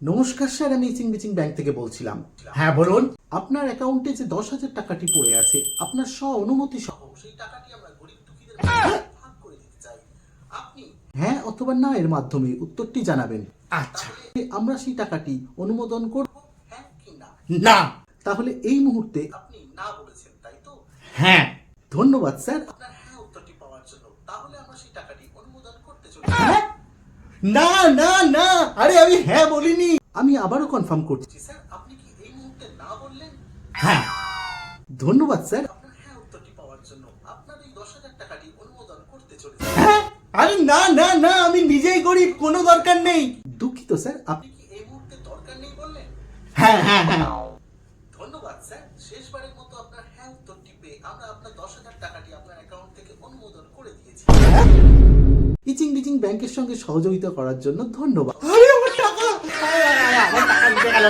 নমস্কার স্যার, আমি ইচিং বিচিং ব্যাংক থেকে বলছিলাম। হ্যাঁ বলুন। আপনার অ্যাকাউন্টে যে 10,000 টাকাটি পড়ে আছে, আপনার অনুমতি সহ সেই টাকাটি আমরা গরিব দুঃখীদের মধ্যে ভাগ করে দিতে চাই। আপনি হ্যাঁ অথবা না এর মাধ্যমে উত্তরটি জানাবেন। আচ্ছা। তাহলে আমরা সেই টাকাটি অনুমোদন করব, হ্যাঁ কি না? না। তাহলে এই মুহূর্তে আপনি না বলেছেন, তাই তো? হ্যাঁ। ধন্যবাদ স্যার আপনার হ্যাঁ উত্তরটি পাওয়ার জন্য। তাহলে আমরা সেই টাকাটি অনুমোদন করতে চলেছি। না না না, আরে আমি হ্যাঁ বলিনি। আমি আবারও কনফার্ম করছি স্যার, আপনি কি এই মুহূর্তে না বললেন? হ্যাঁ। ধন্যবাদ স্যার আপনার হ্যাঁ উত্তরটি পাওয়ার জন্য। আপনার এই 10,000 টাকাটি অনুমোদন করতে চলেছে। হ্যাঁ? আরে না না না, আমি নিজেই গরিব, কোনো দরকার নেই। দুঃখিত স্যার, আপনি কি এই মুহূর্তে দরকার নেই বললেন? হ্যাঁ হ্যাঁ হ্যাঁ। ধন্যবাদ স্যার, শেষবারের মতো আপনার হ্যাঁ উত্তরটি পেয়ে আমরা আপনার 10,000 টাকাটি আপনার অ্যাকাউন্ট থেকে অনুমোদন করে দিয়েছি। ইচিং বিচিং ব্যাংকের সঙ্গে সহযোগিতা করার জন্য ধন্যবাদ। আরে আমার টাকা, আমার টাকা নিতে গেল।